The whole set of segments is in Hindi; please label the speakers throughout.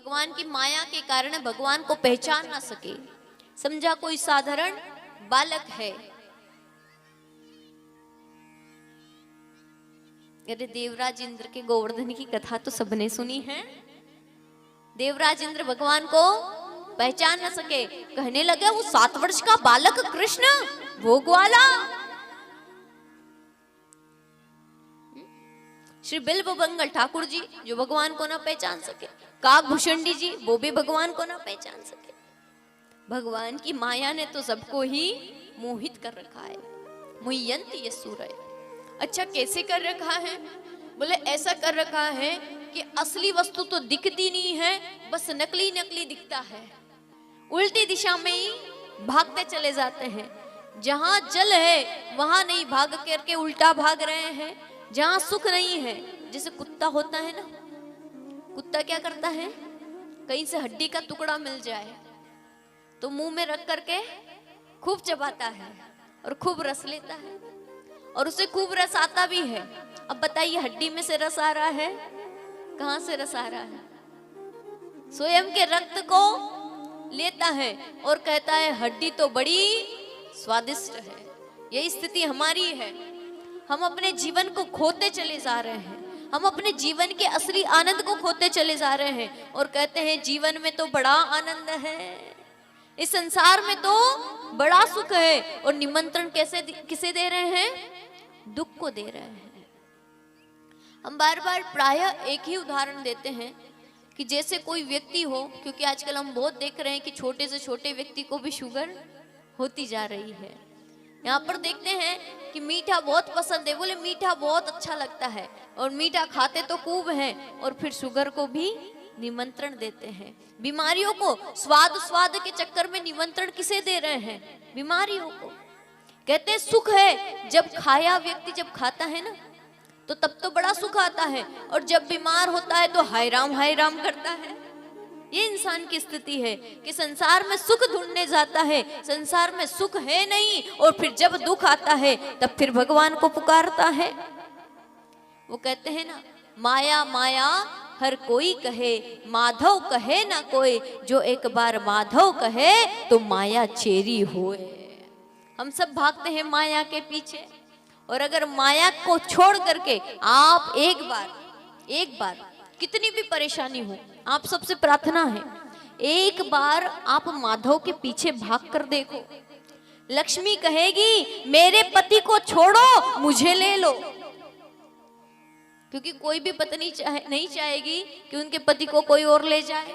Speaker 1: भगवान की माया के कारण भगवान को पहचान ना सके। समझा कोई साधारण बालक है। अरे देवराज इंद्र के गोवर्धन की कथा तो सबने सुनी है। देवराज इंद्र भगवान को पहचान न सके, कहने लगे वो 7 वर्ष का बालक कृष्ण भोग वाला। श्री बिल्वमंगल ठाकुर जी जो भगवान को ना पहचान सके, काकभूषणी जी वो भी भगवान को ना पहचान सके। भगवान की माया ने तो सबको ही मोहित कर रखा है। मुह्यन्ति यस्सूरय। अच्छा कैसे कर रखा है? बोले ऐसा कर रखा है कि असली वस्तु तो दिखती नहीं है, बस नकली नकली दिखता है। उल्टी दिशा में ही भागते चले जाते हैं। जहां जल है वहां नहीं, भाग करके उल्टा भाग रहे हैं। जहां सुख नहीं है, जैसे कुत्ता होता है ना, कुत्ता क्या करता है, कहीं से हड्डी का टुकड़ा मिल जाए तो मुंह में रख करके खूब चबाता है और खूब रस लेता है, और उसे खूब रस आता भी है। अब बताइए हड्डी में से रस आ रहा है, कहां से रस आ रहा है? स्वयं के रक्त को लेता है और कहता है हड्डी तो बड़ी स्वादिष्ट है। यही स्थिति हमारी है। हम अपने जीवन को खोते चले जा रहे हैं। हम अपने जीवन के असली आनंद को खोते चले जा रहे हैं और कहते हैं जीवन में तो बड़ा आनंद है, इस संसार में तो बड़ा सुख है। और निमंत्रण कैसे किसे दे रहे हैं? दुख को दे रहे हैं। हम बार बार प्रायः एक ही उदाहरण देते हैं कि जैसे कोई व्यक्ति हो, क्योंकि आजकल हम बहुत देख रहे हैं कि छोटे से छोटे व्यक्ति को भी शुगर होती जा रही है। यहाँ पर देखते हैं कि मीठा बहुत पसंद है, बोले मीठा बहुत अच्छा लगता है, और मीठा खाते तो खूब हैं और फिर शुगर को भी निमंत्रण देते हैं। बीमारियों को स्वाद के चक्कर में निमंत्रण किसे दे रहे हैं? बीमारियों को। कहते हैं सुख है, जब खाया व्यक्ति जब खाता है ना तो तब तो बड़ा सुख आता है, और जब बीमार होता है तो हाय राम करता है। ये इंसान की स्थिति है कि संसार में सुख ढूंढने जाता है, संसार में सुख है नहीं, और फिर जब दुख आता है तब फिर भगवान को पुकारता है। वो कहते हैं ना, माया माया हर कोई कहे, माधव कहे ना कोई, जो एक बार माधव कहे तो माया चेरी होए। हम सब भागते हैं माया के पीछे, और अगर माया को छोड़ करके आप एक बार कितनी भी परेशानी हो, आप सबसे प्रार्थना है एक बार आप माधव के पीछे भाग कर देखो। लक्ष्मी कहेगी मेरे पति को छोड़ो, मुझे ले लो, क्योंकि कोई भी पत्नी नहीं चाहेगी कि उनके पति को कोई और ले जाए।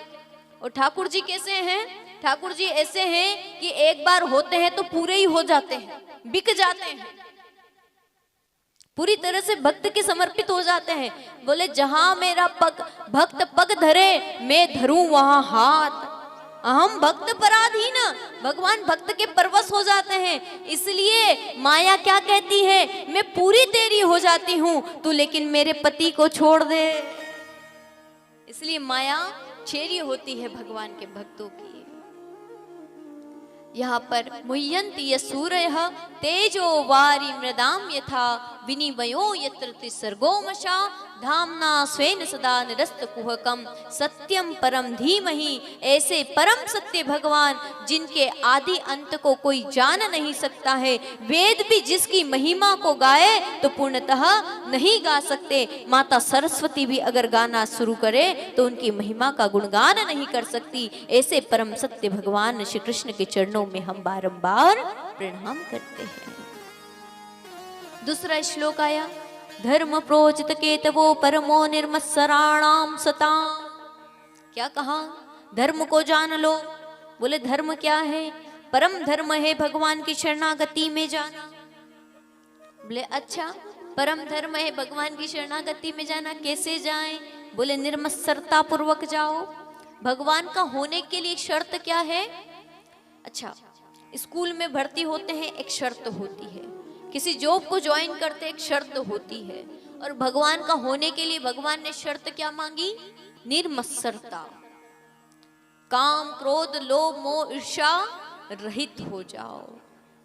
Speaker 1: और ठाकुर जी कैसे हैं? ठाकुर जी ऐसे हैं कि एक बार होते हैं तो पूरे ही हो जाते हैं, बिक जाते हैं, पूरी तरह से भक्त के समर्पित हो जाते हैं। बोले जहां मेरा भक्त पग धरे, मैं धरूं वहां हाथ। अहम भक्त पराधीन, भगवान भक्त के परवश हो जाते हैं। इसलिए माया क्या कहती है, मैं पूरी तेरी हो जाती हूं, तू लेकिन मेरे पति को छोड़ दे। इसलिए माया चेरी होती है भगवान के भक्तों की। यहाँ पर मुह्यन्ति यस्सूरयः तेजो वारी मृदाम यथा विनिमयो यत्र त्रिसर्गो मशा धामना स्वेन सदा निरस्तकुहकम सत्यम परम धीमहि। ऐसे परम सत्य भगवान जिनके आदि अंत को कोई जान नहीं सकता है, वेद भी जिसकी महिमा को गाए तो पूर्णतः नहीं गा सकते। माता सरस्वती भी अगर गाना शुरू करे तो उनकी महिमा का गुणगान नहीं कर सकती। ऐसे परम सत्य भगवान श्री कृष्ण के चरणों में हम बारंबार प्रणाम करते हैं। दूसरा श्लोक आया, धर्म प्रोचित केतवो परमो निर्मत्सराणाम सताम। क्या कहा? धर्म को जान लो। बोले धर्म क्या है? परम धर्म है भगवान की शरणागति में जाना। बोले अच्छा, परम धर्म है भगवान की शरणागति में जाना, कैसे जाएं? बोले निर्मत्सरता पूर्वक जाओ। भगवान का होने के लिए शर्त क्या है? अच्छा, स्कूल में भर्ती होते हैं एक शर्त होती है, किसी जॉब को ज्वाइन करते एक शर्त होती है, और भगवान का होने के लिए भगवान ने शर्त क्या मांगी? निर्मत्सरता। काम क्रोध लोभ मोह ईर्ष्या रहित हो जाओ,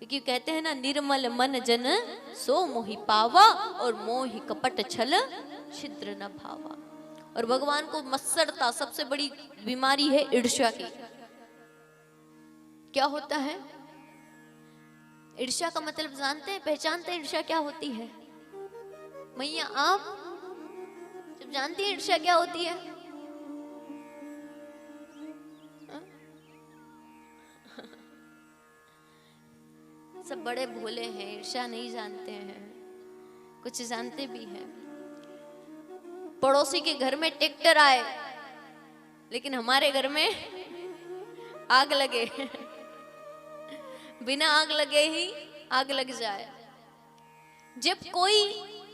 Speaker 1: क्योंकि कहते हैं ना निर्मल मन जन सो मोहि पावा, और मोहि कपट छल छिद्र न भावा। और भगवान को मत्सरता, सबसे बड़ी बीमारी है ईर्ष्या की। क्या होता है ईर्ष्या का मतलब जानते हैं, पहचानते हैं ईर्ष्या क्या होती है? मैया आप जब जानती है ईर्ष्या क्या होती है? सब बड़े भोले हैं, ईर्ष्या नहीं जानते हैं, कुछ जानते भी हैं। पड़ोसी के घर में ट्रैक्टर आए लेकिन हमारे घर में आग लगे, बिना आग लगे ही आग लग जाए। जब कोई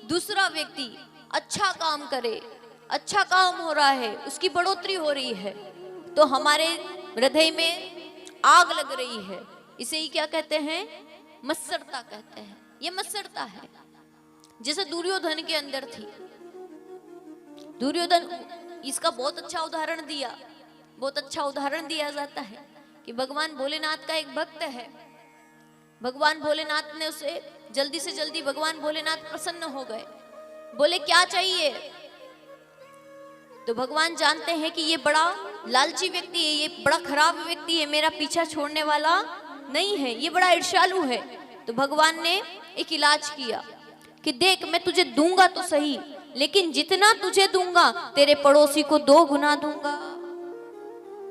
Speaker 1: दूसरा व्यक्ति अच्छा काम करे, अच्छा काम हो रहा है, उसकी बढ़ोतरी हो रही है, तो हमारे हृदय में आग लग रही है। इसे ही क्या कहते हैं? मत्सरता कहते हैं। ये मत्सरता है। जैसे दुर्योधन के अंदर थी। दुर्योधन, इसका बहुत अच्छा उदाहरण दिया, बहुत अच्छा उदाहरण दिया जाता है कि भगवान भोलेनाथ का एक भक्त है। भगवान भोलेनाथ ने उसे जल्दी से जल्दी, भगवान भोलेनाथ प्रसन्न हो गए, बोले क्या चाहिए? तो भगवान जानते हैं कि ये बड़ा लालची व्यक्ति है, ये बड़ा खराब व्यक्ति है, मेरा पीछा छोड़ने वाला नहीं है, ये बड़ा ईर्ष्यालु है। तो भगवान ने एक इलाज किया कि देख, मैं तुझे दूंगा तो सही, लेकिन जितना तुझे दूंगा तेरे पड़ोसी को 2 गुना दूंगा।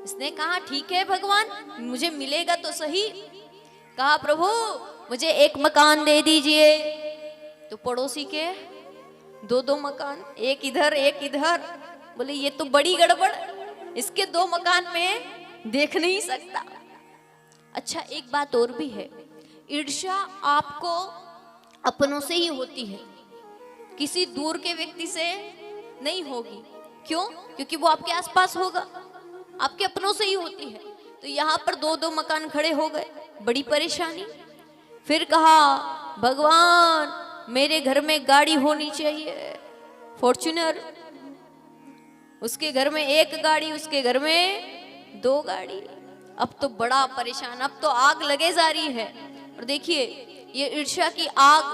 Speaker 1: इसने कहा ठीक है भगवान, मुझे मिलेगा तो सही। कहा प्रभु मुझे एक मकान दे दीजिए। तो पड़ोसी के 2-2 मकान, एक इधर एक इधर। बोले ये तो बड़ी गड़बड़, इसके 2 मकान में देख नहीं सकता। अच्छा, एक बात और भी है, ईर्ष्या आपको अपनों से ही होती है, किसी दूर के व्यक्ति से नहीं होगी। क्यों? क्योंकि वो आपके आसपास होगा, आपके अपनों से ही होती है। तो यहाँ पर 2-2 मकान खड़े हो गए, बड़ी परेशानी। फिर कहा भगवान मेरे घर में गाड़ी होनी चाहिए, फॉर्च्यूनर। उसके घर में 1 गाड़ी, उसके घर में 2 गाड़ी। अब तो बड़ा परेशान, अब तो आग लगे जा रही है। और देखिए ये ईर्ष्या की आग,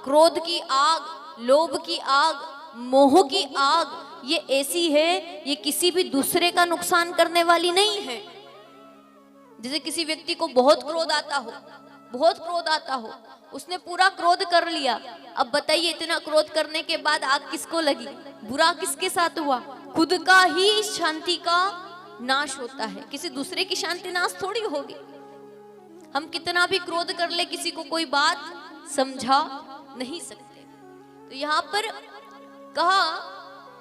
Speaker 1: क्रोध की आग, लोभ की आग, मोह की आग, ये ऐसी है, ये किसी भी दूसरे का नुकसान करने वाली नहीं है। जैसे किसी व्यक्ति को बहुत क्रोध आता हो, बहुत क्रोध आता हो, उसने पूरा क्रोध कर लिया। अब बताइए इतना क्रोध करने के बाद आग किसको लगी? बुरा किसके साथ हुआ? खुद का ही शांति का नाश होता है, किसी दूसरे की शांति नाश थोड़ी होगी। हम कितना भी क्रोध कर ले, किसी को कोई बात समझा नहीं सकते। तो यहाँ पर कहा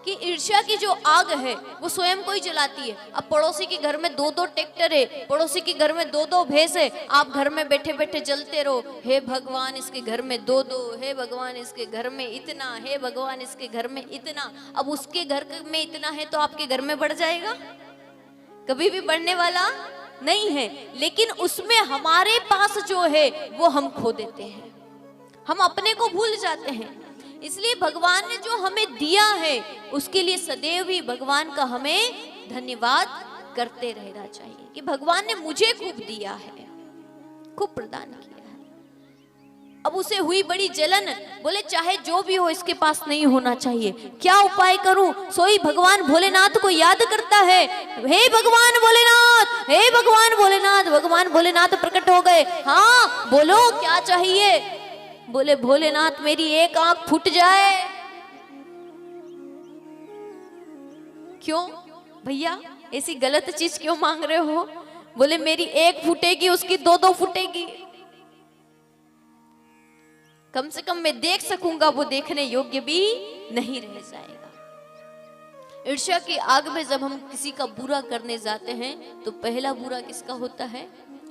Speaker 1: कि ईर्ष्या की जो आग है वो स्वयं को ही जलाती है। अब पड़ोसी के घर में 2-2 ट्रैक्टर है, पड़ोसी के घर में 2-2 भैंस है, आप घर में बैठे बैठे जलते रहो, हे भगवान इसके घर में 2-2, हे भगवान इसके घर में इतना, हे भगवान इसके घर में इतना। अब उसके घर में इतना है तो आपके घर में बढ़ जाएगा? कभी भी बढ़ने वाला नहीं है। लेकिन उसमें हमारे पास जो है वो हम खो देते हैं, हम अपने को भूल जाते हैं। इसलिए भगवान ने जो हमें दिया है उसके लिए सदैव ही भगवान का हमें धन्यवाद करते रहना चाहिए कि भगवान ने मुझे खूब दिया है, खूब प्रदान किया है। अब उसे हुई बड़ी जलन, बोले चाहे जो भी हो इसके पास नहीं होना चाहिए, क्या उपाय करूं? सोई भगवान भोलेनाथ को याद करता है, हे भगवान भोलेनाथ, हे भगवान भोलेनाथ। भगवान भोलेनाथ प्रकट हो गए, हाँ बोलो क्या चाहिए? बोले भोलेनाथ मेरी 1 आंख फूट जाए। क्यों भैया ऐसी गलत चीज क्यों मांग रहे हो? बोले मेरी 1 फूटेगी, उसकी 2-2 फूटेगी, कम से कम मैं देख सकूंगा, वो देखने योग्य भी नहीं रह जाएगा। ईर्ष्या की आग में जब हम किसी का बुरा करने जाते हैं तो पहला बुरा किसका होता है?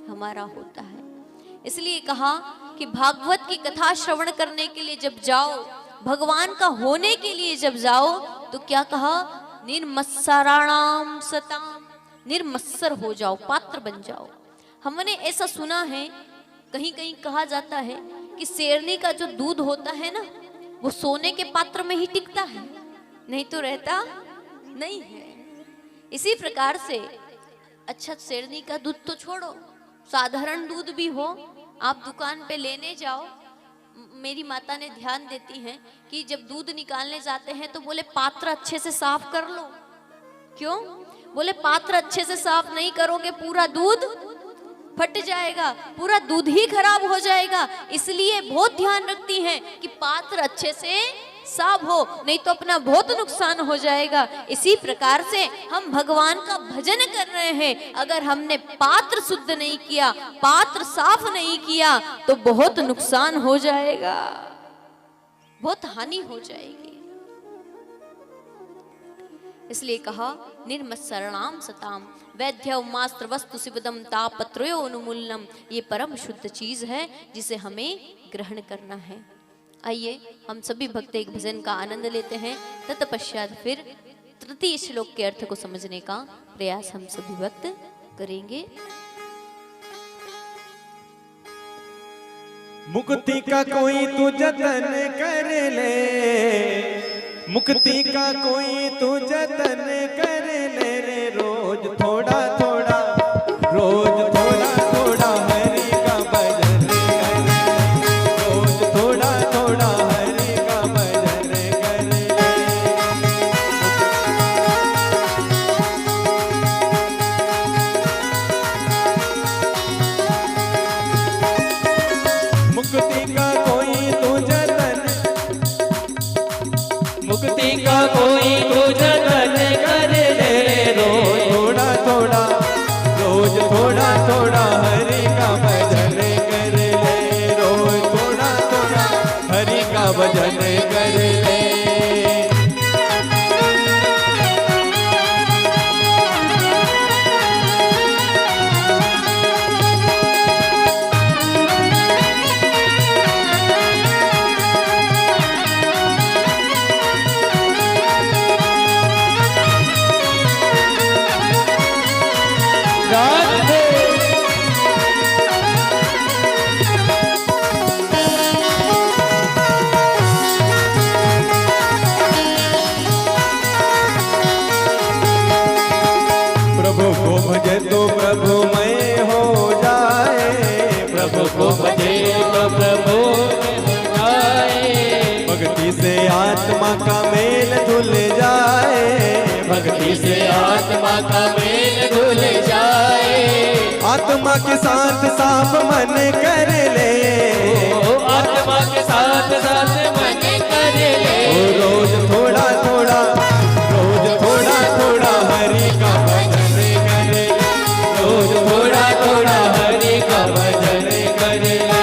Speaker 1: हमारा होता है। इसलिए कहा कि भागवत की कथा श्रवण करने के लिए जब जाओ, भगवान का होने के लिए जब जाओ, तो क्या कहा? निर्मत्सराणाम सताम, निर्मत्सर हो जाओ, पात्र बन जाओ। हमने ऐसा सुना है, कहीं कहीं कहा जाता है कि शेरनी का जो दूध होता है ना, वो सोने के पात्र में ही टिकता है, नहीं तो रहता नहीं है। इसी प्रकार से अच्छा शेरनी का दूध तो छोड़ो, साधारण दूध भी हो, आप दुकान पे लेने जाओ मेरी माता ने ध्यान देती हैं कि जब दूध निकालने जाते हैं तो बोले पात्र अच्छे से साफ कर लो। क्यों? बोले पात्र अच्छे से साफ नहीं करोगे पूरा दूध फट जाएगा, पूरा दूध ही खराब हो जाएगा। इसलिए बहुत ध्यान रखती हैं कि पात्र अच्छे से साफ हो, नहीं तो अपना बहुत नुकसान हो जाएगा। इसी प्रकार से हम भगवान का भजन कर रहे हैं, अगर हमने पात्र शुद्ध नहीं किया, पात्र साफ नहीं किया तो बहुत नुकसान हो जाएगा, बहुत हानि हो जाएगी। इसलिए कहा निर्मत्सरणाम सताम वैद्यमास्त्र वस्तु शिवदम तापत्रयो अनुमूलनम। ये परम शुद्ध चीज है जिसे हमें ग्रहण करना है। आइए हम सभी भक्त एक भजन का आनंद लेते हैं, तत्पश्चात फिर तृतीय श्लोक के अर्थ को समझने का प्रयास हम सभी भक्त करेंगे।
Speaker 2: मुक्ति का कोई तू जतन कर ले, मुक्ति का कोई तू जतन कर ले रे, रोज थोड़ा थोड़ा, रोज थोड़ा थोड़ा हरि का भजन कर ले, रोज थोड़ा थोड़ा हरि का भजन कर ले। मुक्ति का कोई तू जतन, मुक्ति का कोई तू जतन कर ले, रोज थोड़ा थोड़ा, रोज थोड़ा थोड़ा हरि का भजन कर ले, रोज थोड़ा थोड़ा हरि का भजन कर ले। प्रभु को भजे तो प्रभुमय हो जाए, प्रभु को भजे तो प्रभु हो जाए, भक्ति से आत्मा का मेल धुल जाए, भक्ति से आत्मा का मेल धुल जाए, आत्मा के साथ साफ मन कर ले, आत्मा के साथ साथ मन कर ले, रोज थोड़ा थोड़ा, रोज थोड़ा थोड़ा हरि का भजन कर ले, रोज थोड़ा थोड़ा हरि का भजन कर ले।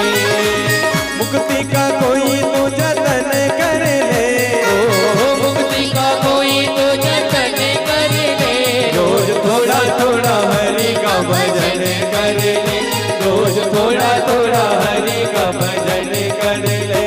Speaker 2: मुक्ति का कोई तो जतन कर ले, मुक्ति का कोई तो जतन कर ले, रोज थोड़ा थोड़ा हरि का भजन कर ले, रोज थोड़ा थोड़ा हरि का भजन कर ले।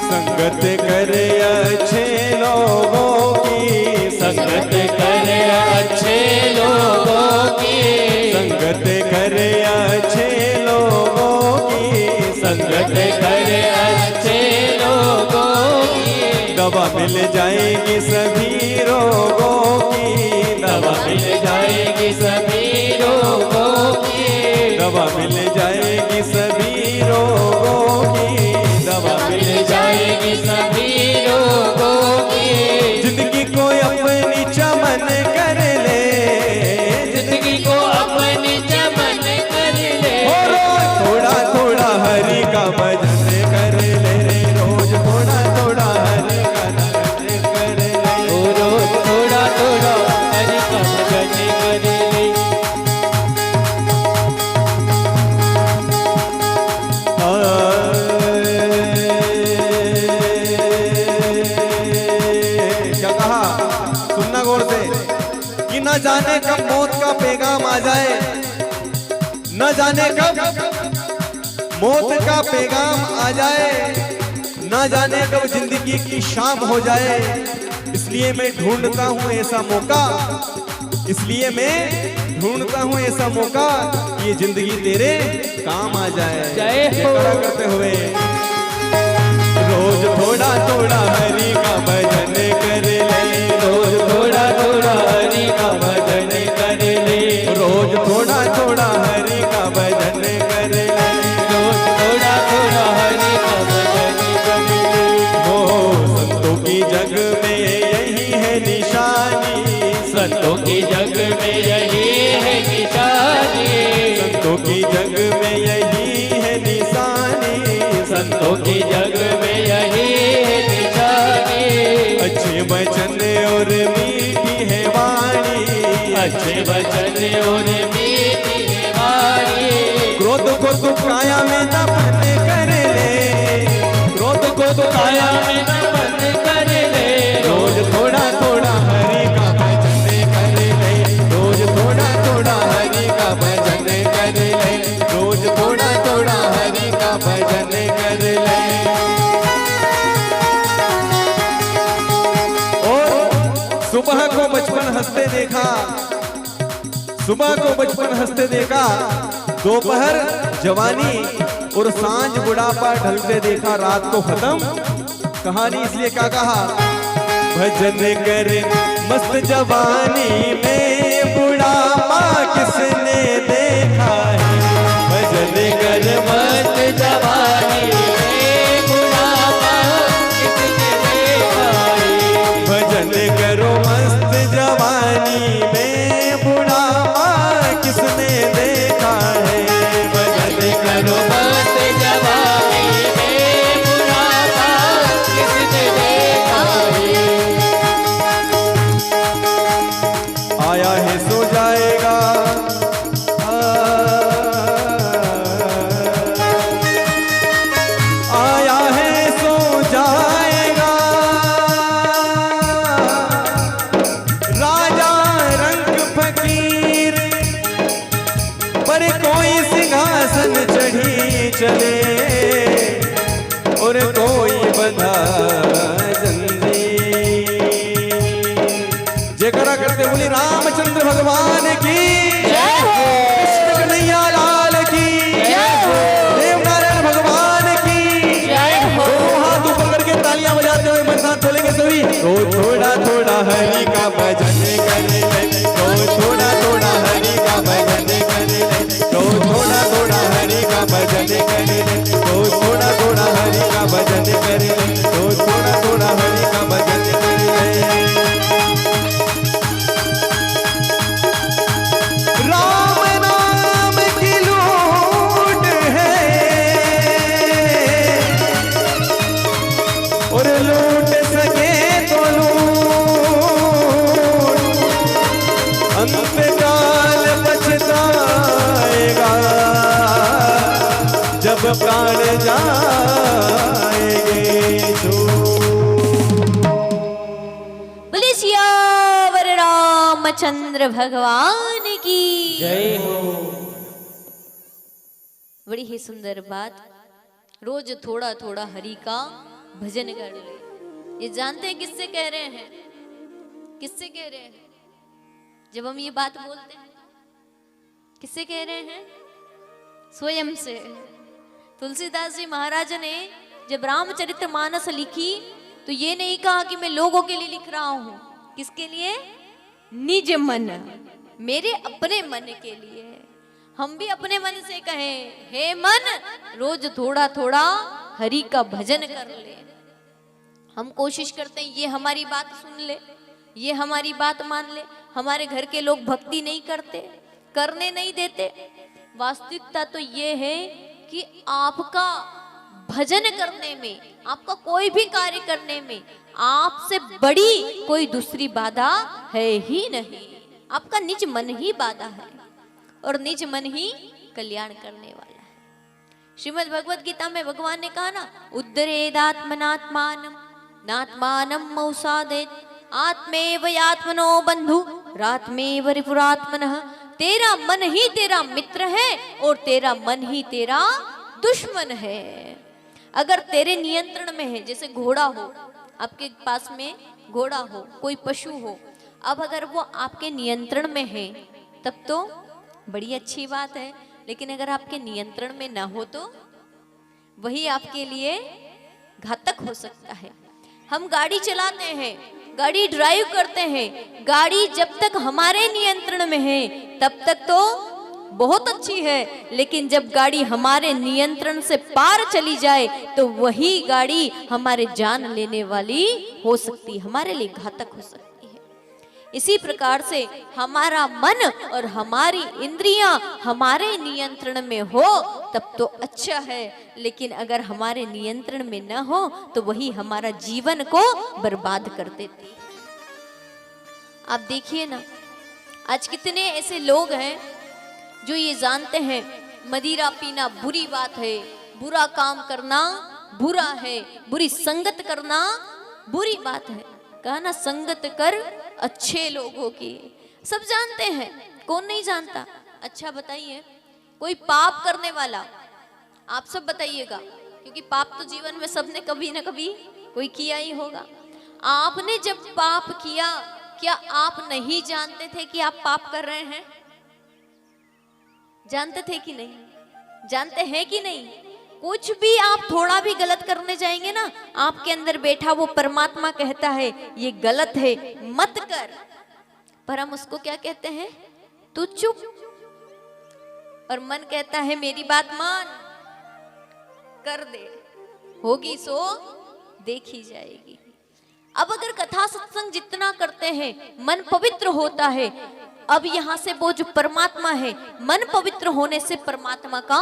Speaker 2: संगत करे अच्छे लोगों की, संगत करे अच्छे लोगों की, संगत करे अच्छे लोगों की, संगत करे अच्छे लोगों की, दवा मिल जाएगी सभी रोगों की, दवा मिल जाएगी सभी रोगों की, दवा मिल जाएगी सभी रोगों की, दवा मिल जाएगी सभी लोगों की। जिंदगी को अपनी चमन कर ले, जिंदगी को अपनी चमन कर ले, थोड़ा थोड़ा हरि का भजन कर ले, रोज थोड़ा थोड़ा हरि का भजन कर ले, रोज थोड़ा थोड़ा हरि का भजन कर ले। पैगाम आ जाए, न जाने कब मौत का पैगाम आ जाए, न जाने कब जिंदगी की शाम हो जाए। इसलिए मैं ढूंढता हूँ ऐसा मौका, इसलिए मैं ढूंढता हूँ ऐसा मौका कि ये जिंदगी तेरे काम आ जाए। जयकारा करते हुए रोज थोड़ा थोड़ा हरि का भजन कर ले,
Speaker 3: रोज थोड़ा थोड़ा हरि का भजन कर ले,
Speaker 2: रोज थोड़ा थोड़ा हरि का भजन कर ले,
Speaker 3: रोज थोड़ा थोड़ा हरि का भजन कर ले।
Speaker 2: ओ संतों की जग में यही है निशानी,
Speaker 3: संतों की जग में यही है निशानी,
Speaker 2: संतों की जग में यही है निशानी,
Speaker 3: संतों की जग में यही है निशानी।
Speaker 2: अच्छे वचन और मीठी है वाणी,
Speaker 3: अच्छे वचन और मीठी है वाणी।
Speaker 2: क्रोध को तू काया में दफन कर ले, क्रोध को तू
Speaker 3: काया में दफन कर ले,
Speaker 2: रोज थोड़ा थोड़ा हरि का भजन कर ले, रोज थोड़ा थोड़ा हरि का भजन कर ले, रोज थोड़ा थोड़ा हरि का भजन कर ले। और सुबह को बचपन हंसते देखा, सुबह को बचपन हंसते देखा, दोपहर जवानी और सांझ बुढ़ापा ढलते देखा, रात को खत्म कहानी। इसलिए क्या कहा, भजन कर मस्त जवानी में बुढ़ापा किसने देखा है, भजन कर
Speaker 3: मस्त जवानी में बुढ़ापा किसने देखा है,
Speaker 2: भजन करो मस्त जवानी में बुढ़ापा किसने देखा है, भजन
Speaker 3: करो मस्त जवानी में बुढ़ापा किसने देखा है।
Speaker 2: आया है सो जाएगा, आया है सो जाएगा, राजा रंग फकीर पर कोई सिंहासन चढ़ी चले, और कोई बंधा जंजीर। जयकारा करते बोली रामचंद्र भगवान की
Speaker 1: जय हो,
Speaker 2: कृष्ण कन्हैया लाल की
Speaker 1: जय हो,
Speaker 2: देवनारायण भगवान की
Speaker 1: जय हो।
Speaker 2: दोनों हाथ ऊपर करके तालियां बजाते हुए मन साथ बोलेंगे सभी। रोज थोड़ा थोड़ा हरि का भजन कर ले, रोज थोड़ा थोड़ा हरि का भजन कर ले, रोज थोड़ा थोड़ा हरि का भजन कर ले, रोज थोड़ा थोड़ा हरि का भजन कर ले, रोज थोड़ा थोड़ा हरि का भजन कर ले। राम नाम की लूट है और लूट सके तो लूट, अंतकाल पछताएगा जब प्राण जाएंगे छूट।
Speaker 1: बोले सियावर रामचंद्र भगवान की
Speaker 3: जय हो।
Speaker 1: बड़ी ही सुंदर बात, रोज थोड़ा थोड़ा हरि का भजन कर ले। ये जानते हैं किससे कह रहे हैं, किससे कह रहे हैं? जब हम ये बात बोलते हैं किससे कह रहे हैं? स्वयं से। तुलसीदास जी महाराज ने जब रामचरितमानस लिखी तो ये नहीं कहा कि मैं लोगों के लिए लिख रहा हूं। किसके लिए? निज मन, मेरे अपने मन के लिए। हम भी अपने मन से कहें, हे मन रोज थोड़ा थोड़ा हरि का भजन कर ले। हम कोशिश करते हैं ये हमारी बात सुन ले, ये हमारी बात मान ले। हमारे घर के लोग भक्ति नहीं करते, करने नहीं देते। वास्तविकता तो ये है कि आपका भजन करने में, आपका कोई भी कार्य करने में आपसे बड़ी कोई दूसरी बाधा है ही नहीं। आपका निज मन ही बाधा है और निज मन ही कल्याण करने वाला है। श्रीमद् भगवत गीता में भगवान ने कहा ना, उद्धरेदात्मनात्मानम नात्मानम मौसादेत आत्मेव यात्मनो बंधु रात्मेव रिपुरात्मनः तेरा मन ही तेरा मित्र है और तेरा मन ही तेरा दुश्मन है। अगर तेरे नियंत्रण में है, जैसे घोड़ा हो, आपके पास में घोड़ा हो, कोई पशु हो, अब अगर वो आपके नियंत्रण में है तब तो बड़ी अच्छी बात है, लेकिन अगर आपके नियंत्रण में ना हो तो वही आपके लिए घातक हो सकता है। हम गाड़ी चलाते हैं, गाड़ी ड्राइव करते हैं, गाड़ी जब तक हमारे नियंत्रण में है तब तक तो बहुत अच्छी है, लेकिन जब गाड़ी हमारे नियंत्रण से पार चली जाए तो वही गाड़ी हमारे जान लेने वाली हो सकती है, हमारे लिए घातक हो सकती है। इसी प्रकार से हमारा मन और हमारी इंद्रियां हमारे नियंत्रण में हो तब तो अच्छा है, लेकिन अगर हमारे नियंत्रण में न हो तो वही हमारा जीवन को बर्बाद कर देती है। आप देखिए ना, आज कितने ऐसे लोग हैं जो ये जानते हैं मदिरा पीना बुरी बात है, बुरा काम करना बुरा है, बुरी संगत करना बुरी बात है। कहा ना, संगत कर अच्छे लोगों की। सब जानते हैं, कौन नहीं जानता। अच्छा बताइए, कोई पाप करने वाला, आप सब बताइएगा, क्योंकि पाप तो जीवन में सबने कभी ना कभी कोई किया ही होगा। आपने जब पाप किया, क्या आप नहीं जानते थे कि आप पाप कर रहे हैं? जानते थे कि नहीं? जानते हैं कि नहीं? कुछ भी आप थोड़ा भी गलत करने जाएंगे ना, आपके अंदर बैठा वो परमात्मा कहता है ये गलत है, मत कर। पर हम उसको क्या कहते हैं? तू चुप। और मन कहता है मेरी बात मान, कर दे, होगी सो देखी जाएगी। अब अगर कथा सत्संग जितना करते हैं मन पवित्र होता है। अब यहाँ से वो जो परमात्मा है, मन पवित्र होने से परमात्मा का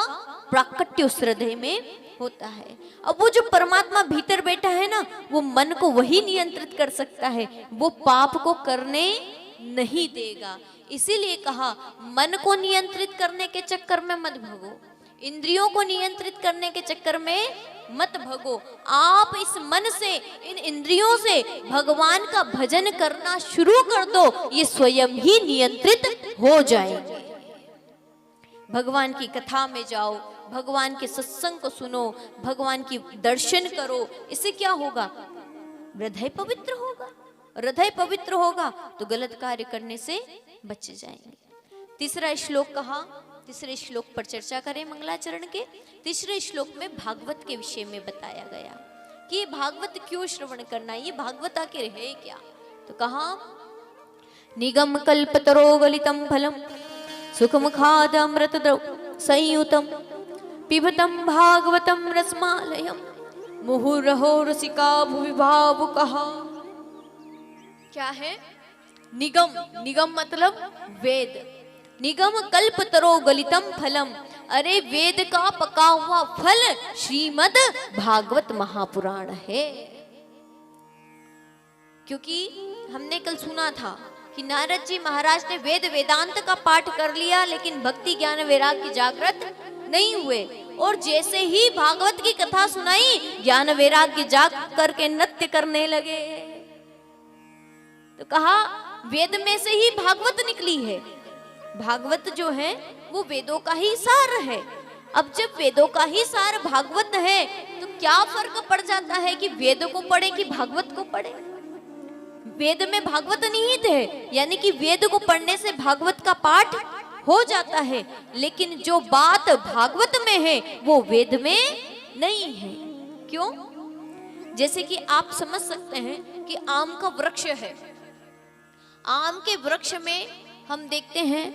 Speaker 1: प्राकट्य उस हृदय में होता है। अब वो जो परमात्मा भीतर बैठा है ना, वो मन को वही नियंत्रित कर सकता है, वो पाप को करने नहीं देगा। इसीलिए कहा मन को नियंत्रित करने के चक्कर में मत भगो, इंद्रियों को नियंत्रित करने के चक्कर में मत भगो। आप इस मन से, इन इंद्रियों से भगवान का भजन करना शुरू कर दो, ये स्वयं ही नियंत्रित हो जाएंगे। भगवान की कथा में जाओ, भगवान के सत्संग को सुनो, भगवान की दर्शन करो। इससे क्या होगा? हृदय पवित्र होगा। हृदय पवित्र होगा तो गलत कार्य करने से बच जाएंगे। तीसरा श्लोक कहा, तीसरे श्लोक पर चर्चा करें मंगलाचरण के। तीसरे श्लोक में भागवत के विषय में बताया गया कि ये भागवत क्यों श्रवण करना, ये भागवत आखिर है क्या। तो कहा निगम कल्पतरो गलितम फलम सुखमुखाद अमृत संयुतम पिबतम भागवतम रसमालयम मुहुरहो रसिका भुवि भावुकः। क्या है? निगम, निगम मतलब वेद। निगम कल्पतरो गलितम फलम, अरे वेद का पका हुआ फल श्रीमद् भागवत महापुराण है। क्योंकि हमने कल सुना था कि नारद जी महाराज ने वेद वेदांत का पाठ कर लिया, लेकिन भक्ति ज्ञान वैराग्य जागृत नहीं हुए। और जैसे ही भागवत की कथा सुनाई, ज्ञान वैराग्य जाग करके नृत्य करने लगे। तो कहा वेद में से ही भागवत निकली है। भागवत जो है वो वेदों का ही सार है। अब जब वेदों का ही सार भागवत है तो क्या फर्क पड़ जाता है कि वेद को पढ़े कि भागवत को पढ़े? वेद में भागवत निहित है, यानी कि वेद को पढ़ने से भागवत का पाठ हो जाता है, लेकिन जो बात भागवत में है वो वेद में नहीं है। क्यों? जैसे कि आप समझ सकते हैं कि आम का वृक्ष है, आम के वृक्ष में हम देखते हैं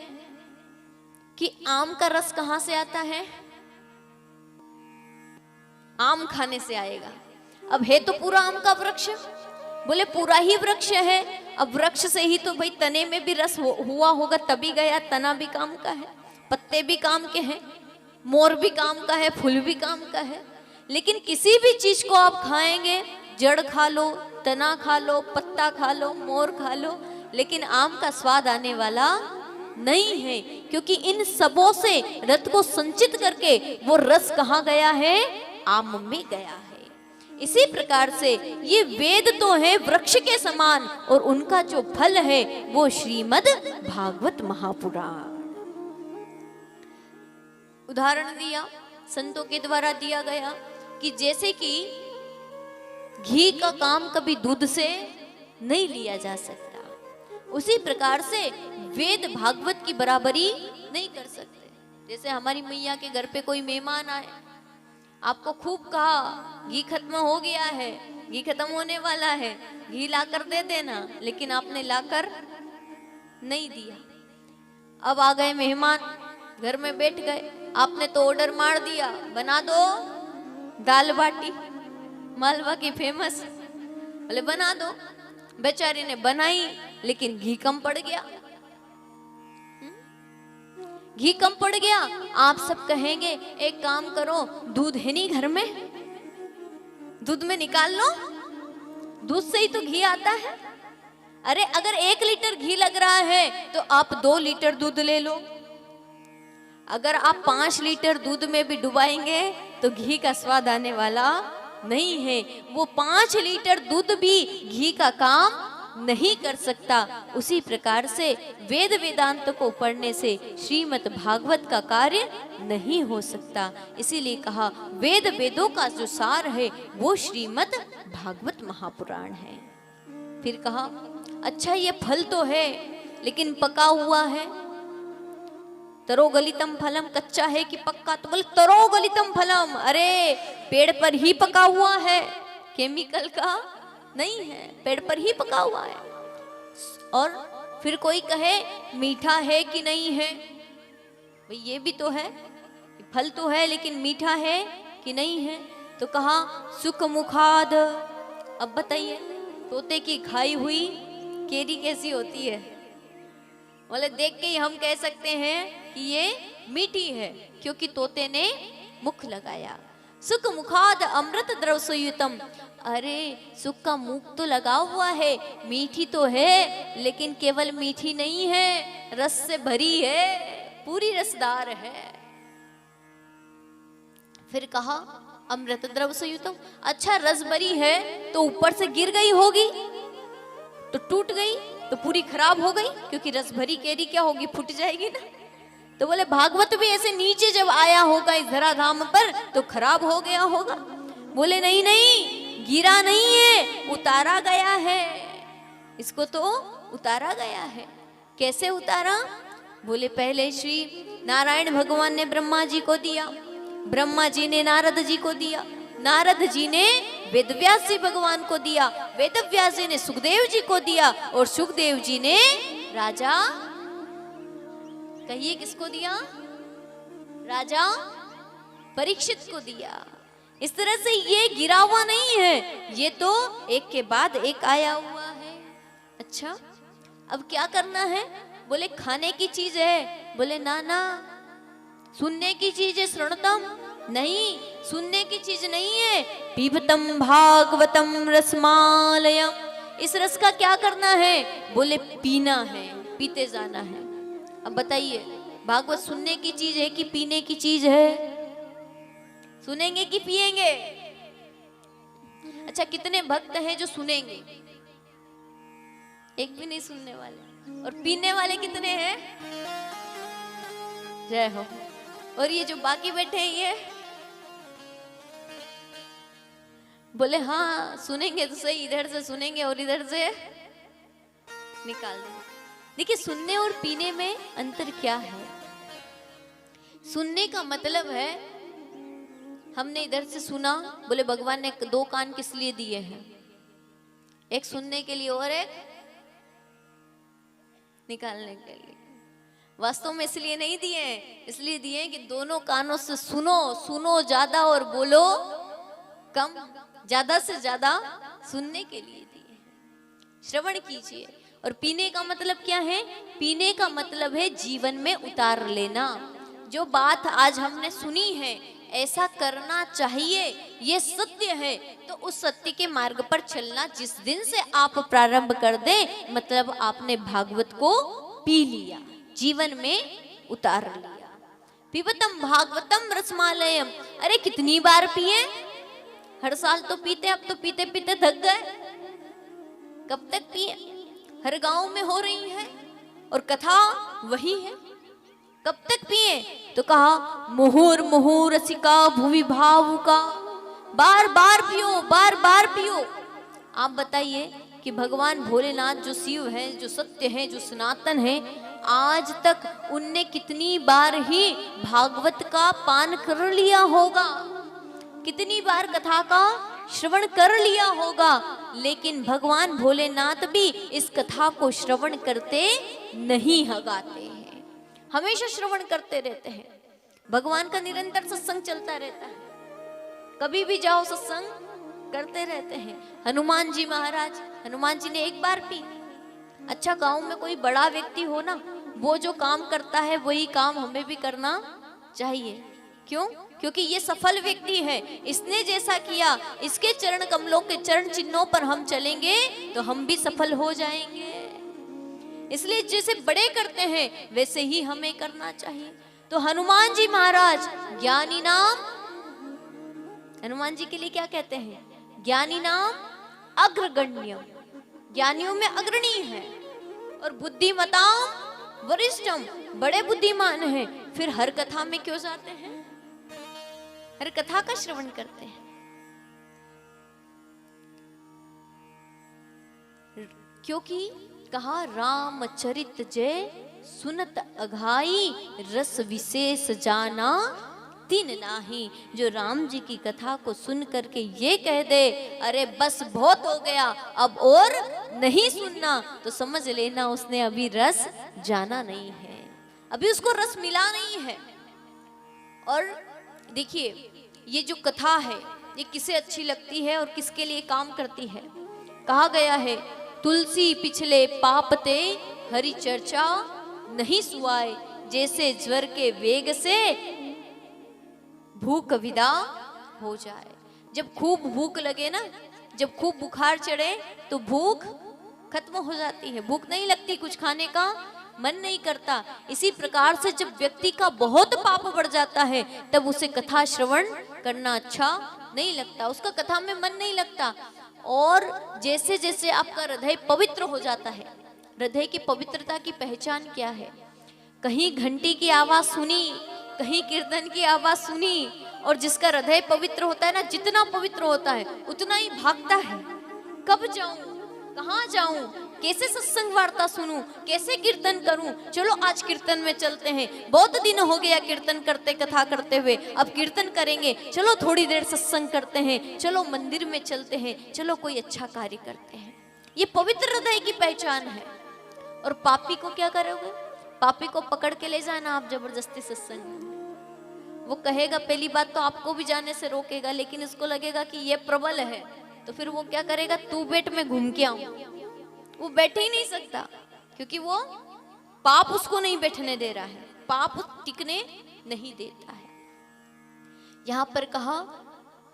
Speaker 1: कि आम का रस कहां से आता है? आम खाने से आएगा। अब है तो पूरा आम का वृक्ष, बोले पूरा ही वृक्ष है, अब वृक्ष से ही तो भाई तने में भी रस हुआ होगा तभी गया। तना भी काम का है, पत्ते भी काम के हैं, मोर भी काम का है, फूल भी काम का है। लेकिन किसी भी चीज को आप खाएंगे, जड़ खा लो, तना खा लो, पत्ता खा लो, मोर खा लो, लेकिन आम का स्वाद आने वाला नहीं है, क्योंकि इन सबों से रस को संचित करके वो रस कहाँ गया है? आम में गया है। इसी प्रकार से ये वेद तो है वृक्ष के समान, और उनका जो फल है वो श्रीमद् भागवत महापुराण। उदाहरण दिया, संतों के द्वारा दिया गया कि जैसे कि घी का काम कभी दूध से नहीं लिया जा सकता, उसी प्रकार से वेद भागवत की बराबरी नहीं कर सकते। जैसे हमारी मैया के घर पे कोई मेहमान आए, आपको खूब कहा घी खत्म हो गया है, घी खत्म होने वाला है, घी लाकर दे देना, लेकिन आपने लाकर नहीं दिया। अब आ गए मेहमान, घर में बैठ गए, आपने तो ऑर्डर मार दिया, बना दो दाल बाटी, मालवा की फेमस, बोले बना दो। बेचारी ने बनाई, लेकिन घी कम पड़ गया, घी कम पड़ गया। आप सब कहेंगे एक काम करो, दूध है नहीं घर में, दूध में निकाल लो, दूध से ही तो घी आता है। अरे अगर 1 लीटर घी लग रहा है तो आप 2 लीटर दूध ले लो। अगर आप 5 लीटर दूध में भी डुबाएंगे तो घी का स्वाद आने वाला नहीं है। वो 5 लीटर दूध भी घी का काम नहीं कर सकता। उसी प्रकार से वेद वेदांत को पढ़ने से श्रीमद् भागवत का कार्य नहीं हो सकता। इसीलिए कहा वेद वेदों का जो सार है वो श्रीमद् भागवत महापुराण है। फिर कहा अच्छा ये फल तो है लेकिन पका हुआ है, तरोगलितम फलम, कच्चा है कि पक्का? तो बोले तरोगलितम फलम, अरे पेड़ पर ही पका हुआ है, केमिकल का नहीं है, पेड़ पर ही पका हुआ है। और फिर कोई कहे मीठा है कि नहीं है, भाई ये भी तो है, फल तो है लेकिन मीठा है कि नहीं है? तो कहा सुख मुखाद। अब बताइए तोते की खाई हुई केरी कैसी होती है? बोले देख के ही हम कह सकते हैं कि ये मीठी है, क्योंकि तोते ने मुख लगाया। सुख मुखाद अमृत द्रव संयुतम, अरे सुख का मुख तो लगा हुआ है, मीठी तो है लेकिन केवल मीठी नहीं है, रस से भरी है, पूरी रसदार है। फिर कहा अमृत द्रव संयुतम, अच्छा रस भरी है तो ऊपर से गिर गई होगी तो टूट गई तो पूरी खराब हो गई, क्योंकि रस भरी केरी क्या होगी, फूट जाएगी ना। तो बोले भागवत भी ऐसे नीचे जब आया होगा इस धराधाम पर तो खराब हो गया होगा। बोले नहीं नहीं, गिरा नहीं है, उतारा गया है, इसको तो उतारा गया है। कैसे उतारा? बोले पहले श्री नारायण भगवान ने ब्रह्मा जी को दिया, ब्रह्मा जी ने नारद जी को दिया, नारद जी ने वेदव्यास जी भगवान को दिया, वेदव्यास जी ने सुखदेव जी को दिया, और सुखदेव जी ने राजा, कहिए किसको दिया? राजा परीक्षित को दिया। इस तरह से ये गिरा हुआ नहीं है, ये तो एक के बाद एक आया हुआ है। अच्छा अब क्या करना है? बोले खाने की चीज है। बोले ना ना, सुनने की चीज है, श्रवणतम नहीं, सुनने की चीज नहीं है। पीबतम भागवतम रसमालयम, इस रस का क्या करना है? बोले पीना है, पीते जाना है। अब बताइए भागवत सुनने की चीज है कि पीने की चीज है? सुनेंगे कि पिएंगे? अच्छा कितने भक्त हैं जो सुनेंगे? एक भी नहीं सुनने वाले। और पीने वाले कितने हैं? जय हो। और ये जो बाकी बैठे हैं ये बोले हाँ सुनेंगे तो सही, इधर से सुनेंगे और इधर से निकाल देंगे। देखिए सुनने और पीने में अंतर क्या है? सुनने का मतलब है हमने इधर से सुना, बोले भगवान ने 2 कान किस लिए दिए हैं? एक सुनने के लिए और एक निकालने के लिए। वास्तव में इसलिए नहीं दिए, इसलिए दिए कि दोनों कानों से सुनो, सुनो ज्यादा और बोलो कम, ज्यादा से ज्यादा सुनने के लिए दिए हैं। श्रवण कीजिए। और पीने का मतलब क्या है? पीने का मतलब है जीवन में उतार लेना। जो बात आज हमने सुनी है ऐसा करना चाहिए, ये सत्य है, तो उस सत्य के मार्ग पर चलना। जिस दिन से आप प्रारंभ कर दें मतलब आपने भागवत को पी लिया, जीवन में उतार लिया। पिबतम भागवतम रसमालयम, अरे कितनी बार पिए? हर साल तो पीते, अब तो पीते पीते थक गए। कब तक पिए? हर गांव में हो रही है और कथा वही है। कब तक पिए? तो कहा मुहुर मुहुर रसिका भुवि भावुका, बार बार पियो, बार बार पियो। आप बताइए कि भगवान भोलेनाथ जो शिव है, जो सत्य है, जो सनातन है, आज तक उनने कितनी बार ही भागवत का पान कर लिया होगा, कितनी बार कथा का श्रवण कर लिया होगा, लेकिन भगवान भोलेनाथ भी इस कथा को श्रवण करते नहीं हगाते हैं, हमेशा श्रवण करते रहते हैं। भगवान का निरंतर सत्संग चलता रहता है, कभी भी जाओ सत्संग करते रहते हैं। हनुमान जी महाराज, हनुमान जी ने एक बार पी। अच्छा, गांव में कोई बड़ा व्यक्ति हो ना, वो जो काम करता है वही काम हमें भी करना चाहिए। क्यों? क्योंकि ये सफल व्यक्ति है, इसने जैसा किया, इसके चरण कमलों के चरण चिन्हों पर हम चलेंगे तो हम भी सफल हो जाएंगे। इसलिए जैसे बड़े करते हैं वैसे ही हमें करना चाहिए। तो हनुमान जी महाराज ज्ञानी नाम, हनुमान जी के लिए क्या कहते हैं? ज्ञानी नाम अग्रगण्यम, ज्ञानियों में अग्रणी है, और बुद्धिमताम वरिष्ठम, बड़े बुद्धिमान हैं। फिर हर कथा में क्यों जाते हैं? हर कथा का श्रवण करते हैं। क्योंकि कहा रामचरित जय सुनत अघाई, रस विशेष जाना तीन नाही। जो राम जी की कथा को सुन करके ये कह दे अरे बस बहुत हो गया, अब और नहीं सुनना, तो समझ लेना उसने अभी रस जाना नहीं है, अभी उसको रस मिला नहीं है। और देखिए ये जो कथा है ये किसे अच्छी लगती है और किसके लिए काम करती है? कहा गया है तुलसी पिछले पापते हरि चर्चा नहीं सुआए, जैसे ज्वर के वेग से भूख विदा हो जाए। जब खूब भूख लगे ना, जब खूब बुखार चढ़े तो भूख खत्म हो जाती है, भूख नहीं लगती, कुछ खाने का मन नहीं करता। इसी प्रकार से जब व्यक्ति का बहुत पाप बढ़ जाता है तब उसे कथा श्रवण करना अच्छा नहीं लगता, उसका कथा में मन नहीं लगता। और जैसे जैसे आपका हृदय पवित्र हो जाता है, हृदय की पवित्रता की पहचान क्या है? कहीं घंटी की आवाज सुनी, कहीं कीर्तन की आवाज सुनी, और जिसका हृदय पवित्र होता है ना, जितना पवित्र होता है उतना ही भागता है, कब जाऊं, कहाँ जाऊं, कैसे सत्संग वार्ता सुनूं, कैसे कीर्तन करूं। चलो आज कीर्तन में चलते हैं, बहुत दिन हो गया कीर्तन करते, कथा करते हुए, अब कीर्तन करेंगे, चलो थोड़ी देर सत्संग करते हैं, चलो मंदिर में चलते हैं, चलो कोई अच्छा कार्य करते हैं। ये पवित्र हृदय की पहचान है। और पापी को क्या करोगे? पापी को पकड़ के ले जाना आप जबरदस्ती सत्संग में, वो कहेगा पहली बात तो आपको भी जाने से रोकेगा, लेकिन इसको लगेगा कि ये प्रबल है, तो फिर वो क्या करेगा? तू बैठ, मैं घूम के आऊं। वो बैठ ही नहीं सकता, क्योंकि वो पाप उसको नहीं बैठने दे रहा है, पाप टिकने नहीं देता है। यहां पर कहा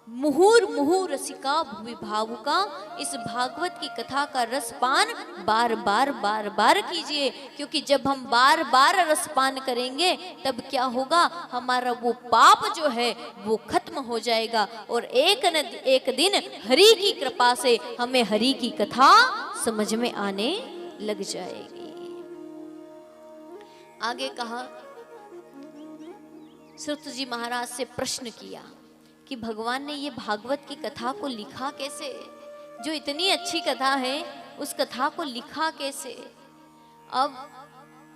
Speaker 1: मुहुर मुहुर रसिका भुवि भावुका, इस भागवत की कथा का रसपान बार बार बार बार कीजिए, क्योंकि जब हम बार बार रसपान करेंगे तब क्या होगा? हमारा वो पाप जो है वो खत्म हो जाएगा, और एक दिन हरि की कृपा से हमें हरि की कथा समझ में आने लग जाएगी। आगे कहा सुत जी महाराज से प्रश्न किया कि भगवान ने ये भागवत की कथा को लिखा कैसे? जो इतनी अच्छी कथा है उस कथा को लिखा कैसे? अब